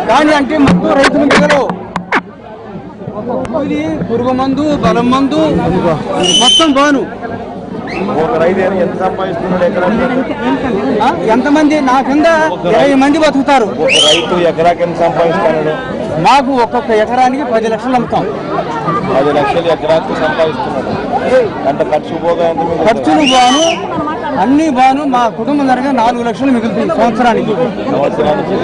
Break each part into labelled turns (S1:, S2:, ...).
S1: కానీ అంటే మొత్తం రైతుల మీదలో కూలి పురుగు మందు బలం మందు మొత్తం బాను ఎంతమంది నా కింద 20 మంది బతుకుతారు.
S2: రైతు ఎకరాకి ఎంత సంపాదిస్తున్నాడు?
S1: మాకు ఒక్కొక్క ఎకరానికి 10 లక్షలు అమ్ముతాం.
S2: 10 లక్షలు ఎకరానికి సంపాదిస్తున్నాడు. అంటే ఖర్చు పోగా ఎంత?
S1: ఖర్చులు బాను అన్ని బాను మా కుటుంబం ధరగా 4 లక్షలు మిగులుతాయి. సంవత్సరానికి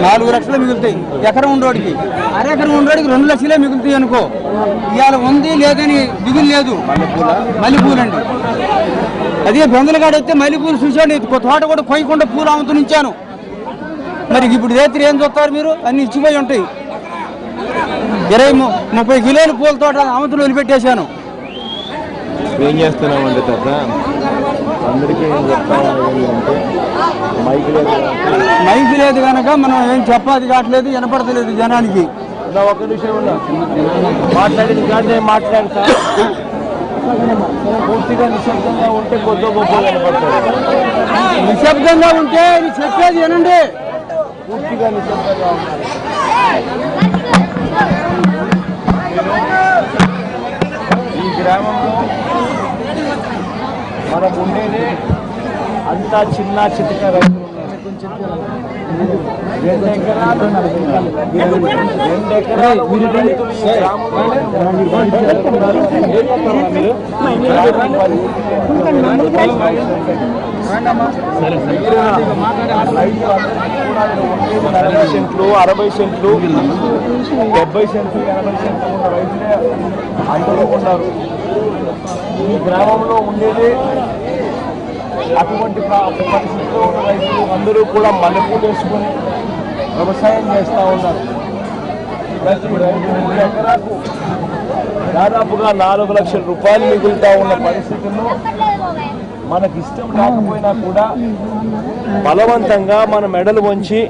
S1: 4 లక్షలు మిగులుతాయి. ఎకరం ఉండోడికి అరెకరం ఉండోడికి 2 లక్షలే మిగులుతాయి అనుకో. ఇవాళ ఉంది లేదని దిగులు లేదు. మల్లెపూలండి, అదే బెందులగాడు వస్తే మల్లెపూలు చూసాడు. తోట కూడా కొయ్యకుండా పూలు అమ్ముతూ నుంచాను. మరి ఇప్పుడు రేత్రి ఏం చూస్తారు మీరు? అన్ని ఇచ్చిపోయి ఉంటాయి. 20-30 కిలోలు పూల తోట అమ్ముతులు వదిలిపెట్టేశాను.
S2: ఏం చేస్తున్నామండి తాత? అందరికీ ఏం చెప్తామంటే
S1: మైక్ లేదు కనుక మనం ఏం చెప్పాది కావట్లేదు, వినపడతలేదు జనానికి.
S2: ఒక్క నిమిషం ఉన్నా మాట్లాడింది కానీ మాట్లాడతా. పూర్తిగా నిశ్శబ్దంగా ఉంటే కొద్ది గొప్ప కనపడతారు.
S1: నిశ్శబ్దంగా ఉంటే చెప్పేది వినండి.
S2: పూర్తిగా నిశ్శబ్దంగా ఉన్నారు. ఈ గ్రామంలో మనం ఉండేది అంతా చిన్న చితక రైతులు ఉన్నారు. 2 ఎకరాలు 2 ఎకరాలు సెంట్లు 60 సెంట్లు 70 సెంట్లు 80 సెంట్లు ఉన్న రైతులే అందరూ ఉన్నారు. ఈ గ్రామంలో ఉండేది అటువంటి పరిస్థితిలో ఉన్న రైతులు అందరూ కూడా మల్లెపూలు వేసుకొని వ్యవసాయం చేస్తూ ఉన్నారు. ప్రతి రైతు ఎకరాకు దాదాపుగా 4 లక్షల రూపాయలు మిగులుతూ ఉన్న పరిస్థితుల్లో మనకి ఇష్టం లేకపోయినా కూడా బలవంతంగా మన మెడలు వంచి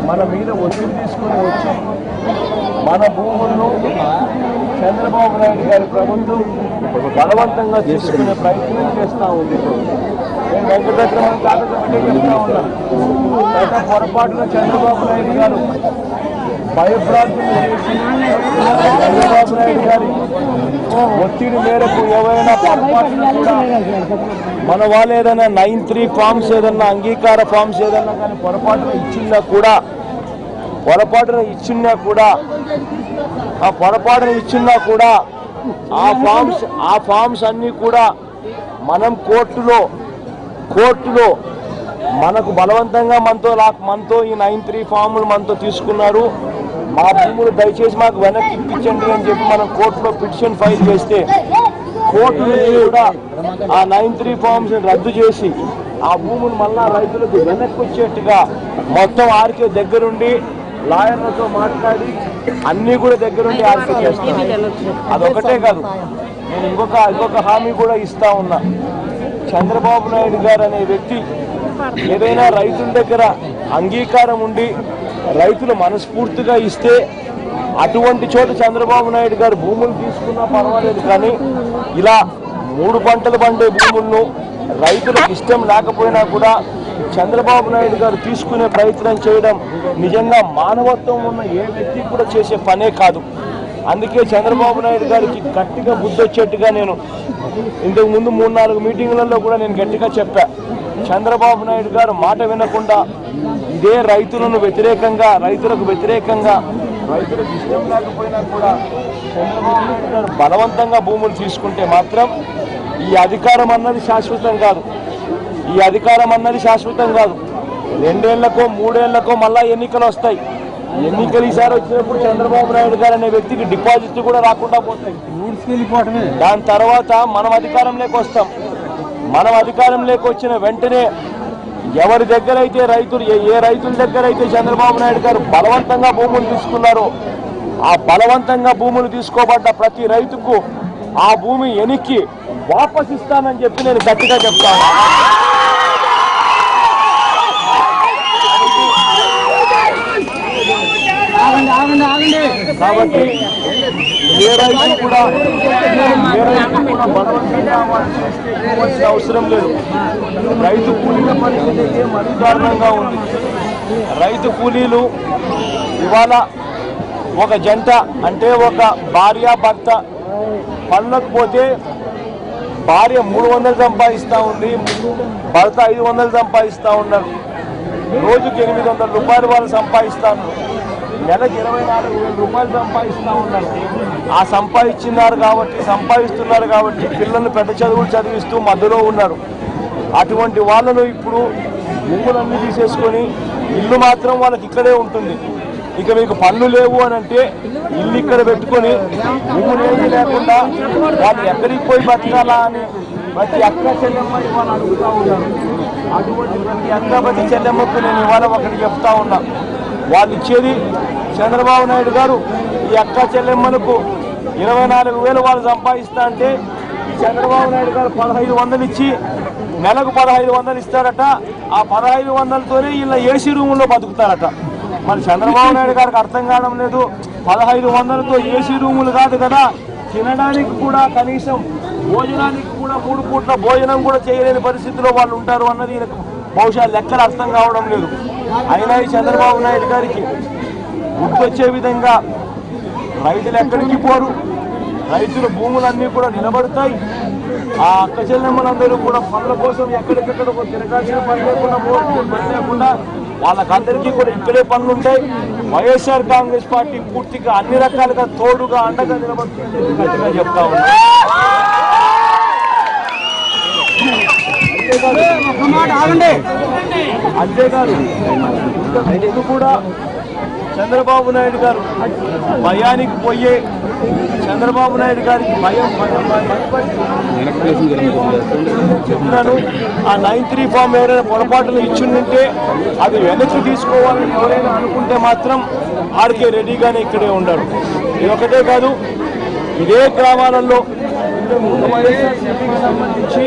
S2: మన మీద ఒత్తిడి తీసుకుని వచ్చి మన భూములను చంద్రబాబు నాయుడు గారి ప్రభుత్వం బలవంతంగా తీసుకునే ప్రయత్నం చేస్తూ ఉంది. నేను వెంకటరమణ తాతతో చెప్తా ఉన్నాను. గత పొరపాటున చంద్రబాబు నాయుడు గారు భయప్రాంతం చేసి చంద్రబాబు నాయుడు గారి ఒత్తిడి మేరకు ఏవైనా పొరపాటున కూడా మన వాళ్ళు ఏదైనా 9(3) ఫామ్స్ ఏదన్నా అంగీకార ఫామ్స్ ఏదన్నా కానీ పొరపాటున ఇచ్చినా కూడా ఆ ఫామ్స్ అన్నీ కూడా మనం కోర్టులో మనకు బలవంతంగా మనతో ఈ 9(3) ఫాములు మనతో తీసుకున్నారు. మా భూములు దయచేసి మాకు వెనక్కి ఇప్పించండి అని చెప్పి మనం కోర్టులో పిటిషన్ ఫైల్ చేస్తే కోర్టు కూడా ఆ 9(3) ఫామ్స్ రద్దు చేసి ఆ భూములు మళ్ళా రైతులకు వెనక్కి వచ్చేట్టుగా మొత్తం ఆర్కే దగ్గరుండి లాయర్లతో మాట్లాడి అన్నీ కూడా దగ్గరుండి ఆర్కే చేస్తాను. అదొకటే కాదు, నేను ఇంకొక హామీ కూడా ఇస్తా ఉన్నా. చంద్రబాబు నాయుడు గారు అనే వ్యక్తి ఏదైనా రైతుల దగ్గర అంగీకారం ఉండి రైతులు మనస్ఫూర్తిగా ఇస్తే అటువంటి చోట చంద్రబాబు నాయుడు గారు భూములు తీసుకున్నా పర్వాలేదు. కానీ ఇలా 3 పంటలు పండే భూములను రైతులకు ఇష్టం లేకపోయినా కూడా చంద్రబాబు నాయుడు గారు తీసుకునే ప్రయత్నం చేయడం నిజంగా మానవత్వం ఉన్న ఏ వ్యక్తి కూడా చేసే పనే కాదు. అందుకే చంద్రబాబు నాయుడు గారికి గట్టిగా బుద్ధి వచ్చేట్టుగా నేను ఇంతకుముందు 3-4 మీటింగులలో కూడా నేను గట్టిగా చెప్పా. చంద్రబాబు నాయుడు గారు మాట వినకుండా ఇదే రైతులకు వ్యతిరేకంగా రైతులకు ఇష్టం లేకపోయినా కూడా చంద్రబాబు నాయుడు గారు బలవంతంగా భూములు తీసుకుంటే మాత్రం ఈ అధికారం అన్నది శాశ్వతం కాదు. 2 ఏళ్లకో 3 ఏళ్లకో మళ్ళా ఎన్నికలు వస్తాయి. ఎన్నికలు ఈసారి వచ్చినప్పుడు చంద్రబాబు నాయుడు గారు అనే వ్యక్తికి డిపాజిట్ కూడా రాకుండా పోతాయి. దాని తర్వాత మనం అధికారంలోకి వస్తాం. మనం అధికారంలోకి వచ్చిన వెంటనే ఎవరి దగ్గర అయితే రైతులు ఏ రైతుల దగ్గర అయితే చంద్రబాబు నాయుడు గారు బలవంతంగా భూములు తీసుకున్నారో ఆ బలవంతంగా భూములు తీసుకోబడ్డ ప్రతి రైతుకు ఆ భూమి వెనక్కి వాపస్ ఇస్తానని చెప్పి నేను గట్టిగా చెప్తాను. కాబట్టి ఏ రైతు కూడా బలవంతంగా అవసరం లేదు. రైతు కూలీల పరిస్థితి మరీ దారుణంగా ఉంది. రైతు కూలీలు ఇవాళ ఒక జంట అంటే ఒక భార్య భర్త పనులకు పోతే భార్య 300 సంపాదిస్తూ ఉంది, భర్త 500 సంపాదిస్తూ ఉన్నారు. రోజుకి 800 రూపాయలు వాళ్ళు సంపాదిస్తాను, నెలకు 24,000 రూపాయలు సంపాదిస్తూ ఉన్నారు. ఆ సంపాదిస్తున్నారు కాబట్టి పిల్లల్ని పెద్ద చదువులు చదివిస్తూ మధ్యలో ఉన్నారు. అటువంటి వాళ్ళను ఇప్పుడు భూములన్నీ తీసేసుకొని ఇల్లు మాత్రం వాళ్ళకి ఇక్కడే ఉంటుంది. ఇక మీకు పనులు లేవు అని అంటే ఇల్లు ఇక్కడ పెట్టుకొని భూములు ఏమీ లేకుండా వాళ్ళు ఎక్కడికి పోయి బతకాలా అని ప్రతి అక్క చెల్లెమ్మ ఇవాళ అడుగుతూ ఉన్నారు. అటువంటి ప్రతి అక్క ప్రతి చెల్లెమ్మకు నేను ఇవాళ ఒకటి చెప్తా ఉన్నా, వాళ్ళు ఇచ్చేది చంద్రబాబు నాయుడు గారు ఈ అక్క చెల్లెమ్మలకు 24,000 వాళ్ళు సంపాదిస్తా అంటే చంద్రబాబు నాయుడు గారు 1,500 ఇచ్చి నెలకు 1,500 ఇస్తారట. ఆ 1,500తోనే వీళ్ళ ఏసీ రూముల్లో బతుకుతారట. మరి చంద్రబాబు నాయుడు గారికి అర్థం కావడం లేదు, 1,500తో ఏసీ రూములు కాదు కదా, తినడానికి కూడా కనీసం భోజనానికి కూడా 3 పూట్ల భోజనం కూడా చేయలేని పరిస్థితిలో వాళ్ళు ఉంటారు అన్నది బహుశా లెక్కలు అర్థం కావడం లేదు. అయినా ఈ చంద్రబాబు నాయుడు గారికి గుర్తొచ్చే విధంగా రైతులు ఎక్కడికి పోరు, రైతుల భూములన్నీ కూడా నిలబడతాయి. ఆ అక్క చెల్లెమ్మలందరూ కూడా పనుల కోసం ఎక్కడికెక్కడ తిరగాల్సిన పని లేకుండా వాళ్ళకందరికీ కూడా ఇక్కడే పనులు ఉంటాయి. వైఎస్ఆర్ కాంగ్రెస్ పార్టీ పూర్తిగా అన్ని రకాలుగా తోడుగా అండగా నిలబడుతుంది గట్టిగా చెప్తా ఉన్నాం. అంతేకాదు ఇది కూడా చంద్రబాబు నాయుడు గారు భయానికి పోయే చంద్రబాబు నాయుడు గారికి భయం చెప్తున్నాను. ఆ 9(3) ఫామ్ ఎవరైనా పొరపాటును ఇచ్చిందంటే అది వెనక్కి తీసుకోవాలని ఎవరైనా అనుకుంటే మాత్రం ఆర్కే రెడీగానే ఇక్కడే ఉండరు. ఇది ఒకటే కాదు, ఇదే గ్రామాలలో వైఎస్ఆర్సీపీకి సంబంధించి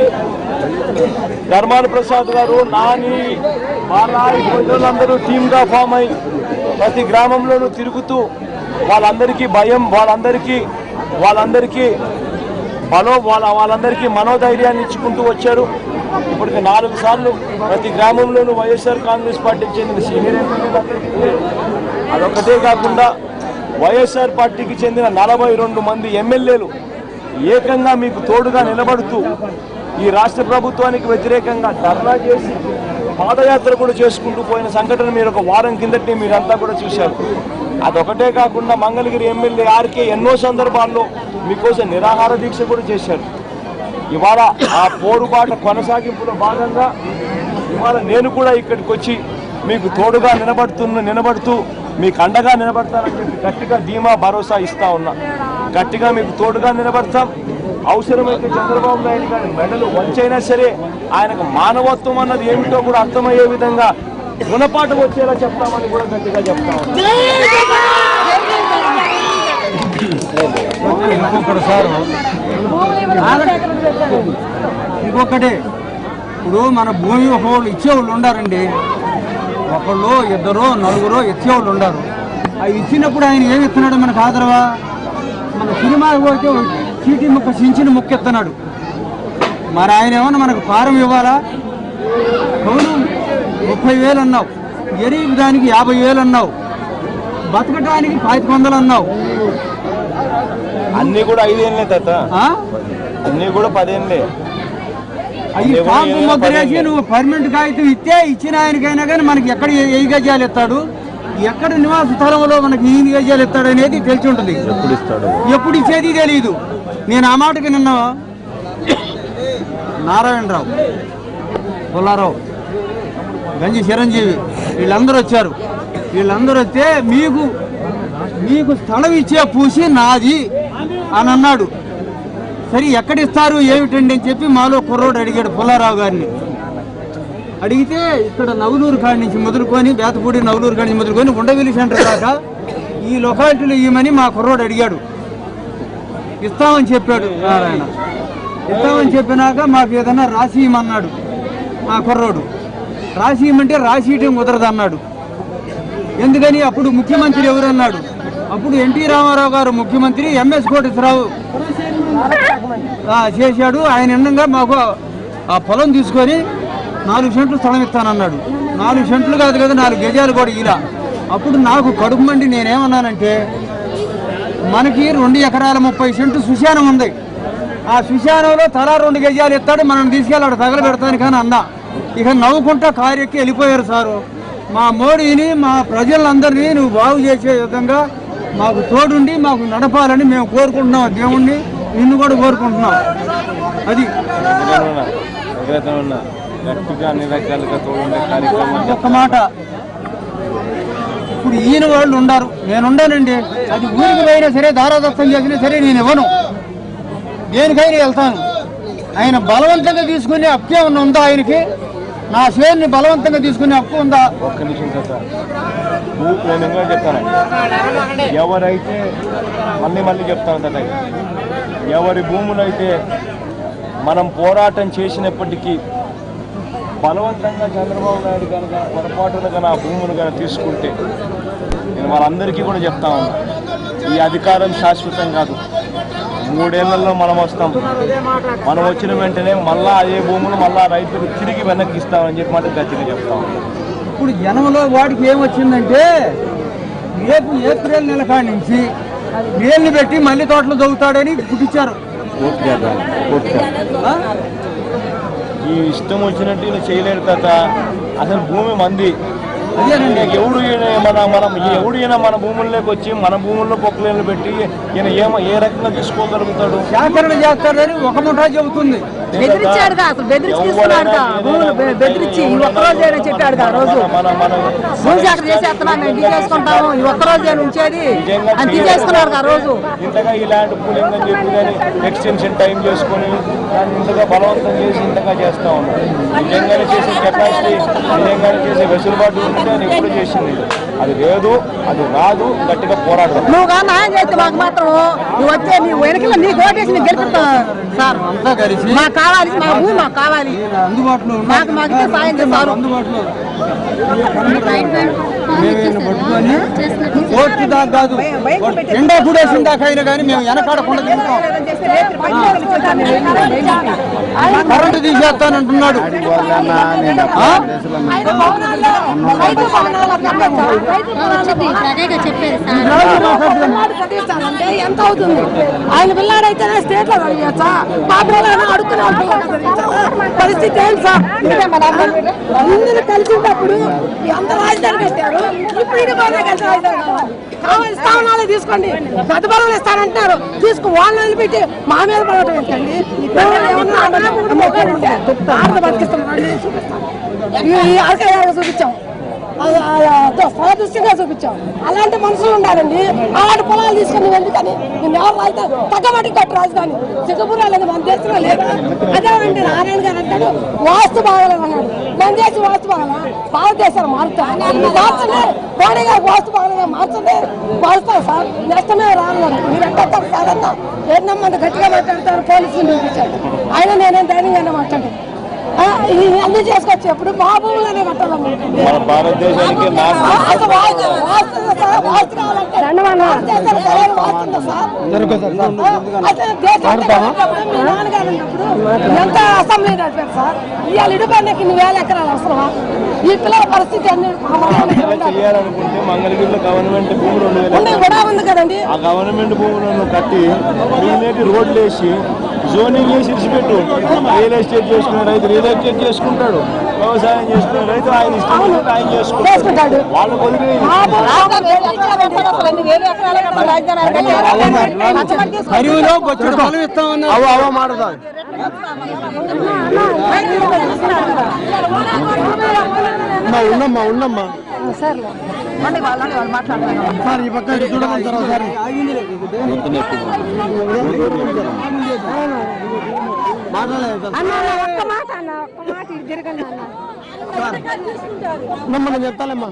S2: ధర్మాన ప్రసాద్ గారు, నాని, బాలాయి కొందరులందరూ టీమ్గా ఫామ్ అయి ప్రతి గ్రామంలోనూ తిరుగుతూ వాళ్ళందరికీ భయం, వాళ్ళందరికీ వాళ్ళందరికీ మనోధైర్యాన్ని ఇచ్చుకుంటూ వచ్చారు. ఇప్పటికి 4 సార్లు ప్రతి గ్రామంలోనూ వైఎస్ఆర్ కాంగ్రెస్ పార్టీకి చెందిన సీనియర్ ఎమ్మెల్యేలు. అదొకటే కాకుండా వైఎస్ఆర్ పార్టీకి చెందిన 42 మంది ఎమ్మెల్యేలు ఏకంగా మీకు తోడుగా నిలబడుతూ ఈ రాష్ట్ర ప్రభుత్వానికి వ్యతిరేకంగా ధర్నా చేసి పాదయాత్ర కూడా చేసుకుంటూ పోయిన సంఘటన మీరు ఒక వారం కిందటి మీరంతా కూడా చూశారు. అదొకటే కాకుండా మంగళగిరి ఎమ్మెల్యే ఆర్కే ఎన్నో సందర్భాల్లో మీకోసం నిరాహార దీక్ష కూడా చేశారు. ఇవాళ ఆ పోరుబాట కొనసాగింపులో భాగంగా ఇవాళ నేను కూడా ఇక్కడికి వచ్చి మీకు తోడుగా నిలబడుతూ మీకు అండగా నిలబడతానని చెప్పి గట్టిగా ధీమా భరోసా ఇస్తా ఉన్నా. గట్టిగా మీకు తోడుగా నిలబడతాం. అవసరమైతే చంద్రబాబు నాయుడు గారి మెడలు వంచైనా సరే ఆయనకు మానవత్వం అన్నది ఏమిటో కూడా అర్థమయ్యే విధంగా గుణపాఠం వచ్చేలా చెప్తామని కూడా గట్టిగా చెప్తా ఉన్నాం.
S1: ఇంకొకటి, ఇప్పుడు మన భూమి ఒకళ్ళు ఇచ్చేవాళ్ళు ఉండారండి, ఒకళ్ళు 2 4 ఇచ్చేవాళ్ళు ఉండారు. అవి ఇచ్చినప్పుడు ఆయన ఏమి ఇస్తున్నాడు మనకు ఆదరవా? మన సినిమాకి పోతే చీటీ ముక్క చించిన ముక్క ఇస్తున్నాడు. మరి ఆయన ఏమన్నా మనకు ఫారం ఇవ్వాలా? కౌలు 30,000 అన్నావు, ఎరీకి దానికి 50,000 అన్నావు, బతకటానికి 500 అన్నావు.
S2: అన్నీ కూడా 5 ఏళ్ళే తాత, అన్నీ కూడా 10 ఏళ్ళే.
S1: అవి స్టాంపు ముద్రేసి నువ్వు పర్మనెంట్ కాగితం ఇచ్చిన ఆయనకైనా కానీ మనకి ఎక్కడ 8 గజాలు ఇస్తాడు, ఎక్కడ నివాస స్థలంలో మనకి 8 గజాలు ఇస్తాడు అనేది తెలిసి ఉంటుంది. ఎప్పుడు ఇచ్చేది తెలియదు. నేను ఆ మాటకి నిన్న నారాయణరావు, పుల్లారావు, గంజి చిరంజీవి వీళ్ళందరూ వచ్చారు. వీళ్ళందరూ వస్తే మీకు స్థలం ఇచ్చే పూసి నాది అని అన్నాడు. సరే ఎక్కడ ఇస్తారు ఏమిటండి అని చెప్పి మాలో కుర్రోడు అడిగాడు పుల్లారావు గారిని. అడిగితే ఇక్కడ నవలూరు కాడి నుంచి మొదలుకొని బేతపూడి నవలూరు కాడి నుంచి మొదలుకొని ఉండవిల్లి సెంటర్ దాకా ఈ లొకాలిటీలో ఇవ్వమని మా కుర్రోడు అడిగాడు. ఇస్తామని చెప్పాడు నారాయణ. ఇస్తామని చెప్పినాక మాకు ఏదన్నా రాసి ఇవ్వమన్నాడు మా కుర్రోడు. రాసి ఇవ్వమంటే రాసి ఇవ్వడం కుదరదు అన్నాడు. ఎందుకని అప్పుడు ముఖ్యమంత్రి ఎవరు అన్నాడు. అప్పుడు ఎన్టీ రామారావు గారు ముఖ్యమంత్రి, ఎంఎస్ కోటేశ్వరరావు చేశాడు. ఆయన ఎన్నంగా మాకు ఆ పొలం తీసుకొని 4 సెంట్లు స్థలం ఇస్తానన్నాడు. 4 సెంట్లు కాదు కదా, 4 గజాలు కూడా ఇలా. అప్పుడు నాకు కడుపు మండి నేనేమన్నానంటే, మనకి 2 ఎకరాల 30 సెంట్లు శ్మశానం ఉంది. ఆ శ్మశానంలో తలా 2 గజాలు ఇస్తాడు, మనం తీసుకెళ్ళాడు తగలబెడతాను కానీ అన్నా. ఇక నవ్వుకుంటా కారెక్కి వెళ్ళిపోయారు సారు. మా మోడీని, మా ప్రజలందరినీ నువ్వు బాగు చేసే విధంగా మాకు తోడుండి మాకు నడపాలని మేము కోరుకుంటున్నాం. దేవుణ్ణి నిన్ను కూడా కోరుకుంటున్నాం. అది ఒక్క మాట. ఇప్పుడు ఈయన వాళ్ళు ఉండారు, నేనుండానండి. అది ఊరికి పోయినా సరే, దారాదత్తం చేసినా సరే నేను ఇవ్వను, దేనికైనా వెళ్తాను. ఆయన బలవంతంగా తీసుకునే హక్కు ఏమన్నా ఉందా ఆయనకి? నా షేర్ని బలవంతంగా తీసుకునే హక్కు ఉందా?
S2: ఒక్క నిమిషం కదా, నేను చెప్తాను. ఎవరైతే మళ్ళీ చెప్తాను కదా, ఎవరి భూములైతే మనం పోరాటం చేసినప్పటికీ బలవంతంగా చంద్రబాబు నాయుడు కనుక పొరపాటున కనుక ఆ భూములు కనుక తీసుకుంటే, నేను వాళ్ళందరికీ కూడా చెప్తా ఉన్నా, ఈ అధికారం శాశ్వతం కాదు. 3 ఏళ్లలో మనం వస్తాం. మనం వచ్చిన వెంటనే మళ్ళా అదే భూములు మళ్ళా రైతులు తిరిగి వెనక్కి ఇస్తామని చెప్పి మాట గట్టిగా చెప్తాం.
S1: ఇప్పుడు జనంలో వాడికి ఏమొచ్చిందంటే, రేపు ఏప్రిల్ నెల కాడి నుంచి నీళ్ళు పెట్టి మళ్ళీ తోటలు దొవుతాడని పుట్టించారు.
S2: ఈ ఇష్టం వచ్చినట్టు ఈయన చేయలేరు తాత. అసలు భూమి మంది. ఎవడు ఈయన మన భూముల్లోకి వచ్చి మన భూముల్లో పొక్కులేళ్ళు పెట్టి ఈయన ఏ రకంగా తీసుకోగలుగుతాడు?
S1: సేకరణ చేస్తాడని ఒక ముఠా చెబుతుంది.
S3: బెదిరించాడుగా, అసలు బెదిరించుకున్నాడుగా, బెదిరించి ఈ ఒక్కరోజు చెప్పాడుగా. రోజు భూసేకరణ చేసేస్తున్నాం, మేము తీసుకుంటాము, ఈ ఒక్కరోజే ఉంచేది అని తీసేసుకున్నాడుగా రోజు.
S2: ఇంతగా ఈ ల్యాండ్ పూలింగ్ అని చెప్పి కానీ ఎక్స్టెన్షన్ టైం చేసుకొని దాన్ని ఇంతగా బలవంతం చేసి ఇంతగా చేస్తా ఉన్నాం. నిజంగానే చేసే కెపాసిటీ, నిజంగానే చేసే వెసులుబాటు ఉంటే అని ఎప్పుడు చేసింది. అది లేదు, అది రాదు, గట్టిగా పోరాడతాం.
S3: నువ్వు కానీ న్యాయం చేస్తే మాకు మాత్రం నువ్వు వచ్చే నీ వెనకలో నీ ఓటేసి నేను గెలుపుతా సార్.
S1: అంతా కలిసి
S3: మాకు కావాలి, మా భూమి మాకు కావాలి,
S1: అందుబాటులో
S3: మాకు సాయం చేస్తారు.
S1: అందుబాటులో పట్టుకొని కోర్టు దాకా కాదు, ఎండా కూడేసిన దాకా అయినా కానీ మేము వెనకాడకుండా తింటాం. కరెంటు తీసేస్తానంటున్నాడు.
S3: ఎంత అవుతుంది? ఆయన పిల్లాడైతేనే స్టేట్ లో చదివచ్చా? మా పిల్లలు అడుక్కునే పరిస్థితి ఏంటి సార్? అందరూ కలిసినప్పుడు ఎంత రాజధాని పెట్టారు, ఇప్పుడు ఇది బాగా కలిసి రాజధాని కావాలి. స్థానాలే తీసుకోండి, ప్రతిఫలం ఇస్తానంటున్నారు, తీసుకు వాళ్ళని వదిలిపెట్టి మా మీద పడటం ఏంటండి? చూపించాం, దృష్టిగా చూపించాం. అలాంటి మనుషులు ఉండాలండి. అలాంటి పొలాలు తీసుకుని ఎందుకని నేను ఎవరు అయితే తగ్గబడి కట్టు రాజధాని సిగపురాలేదు మన దేశంలో లేదు. అదేమండి నారాయణ గారు అంటాడు వాస్తు బాగలేదు అన్నాడు. మన దేశం వాస్తు బాగలా, భారతదేశాలు మారుతాయి, మార్చండి. మోడీ గారు వాస్తు బాగలేదు మార్చండి, మారుతాయి సార్. నష్టమే రానున్నాడు. మీరు ఎక్కడ కాదన్నా ఏంటమ్మంత గట్టిగా మాట్లాడతారు, పోలీసులు చూపించాడు. ఆయన నేనేం ధైర్యంగా మాట్లాడు అన్ని చేసుకోవచ్చు. ఎప్పుడు మా భూములనే కట్టాలి.
S2: భారతదేశానికి
S3: ఎంత అసెంబ్లీ నడిపారు సార్. ఇవాళ ఇడుపన్నకి 1000 ఎకరాలు అవసరమా? ఈ పిల్లల పరిస్థితి అన్ని
S2: చేయాలనుకుంటే మంగళగిరిలో గవర్నమెంట్ భూములు
S3: కూడా ఉంది కదండి.
S2: ఆ గవర్నమెంట్ భూములను కట్టి రోడ్లు వేసి జోనింగ్ చేసి ఇచ్చిపెట్టు. రియల్ ఎస్టేట్ చేసుకునే రైతు రియల్ ఎస్టేట్ చేసుకుంటాడు, వ్యవసాయం చేసుకునే రైతు ఆయన ఇష్టం ఆయన చేసుకుంటాడు. వాళ్ళకు వదిలి
S1: ఉన్నమ్మా ఉన్నమ్మా
S3: సార్
S1: సార్ ఈ పక్క చూడమంటారా సార్?
S3: అన్న ఒక్క మాట, అన్న ఒక్క మాట జరగండి అన్న. తీసుకుంటారు
S1: నమ్మని చెప్తాలేమ్మా.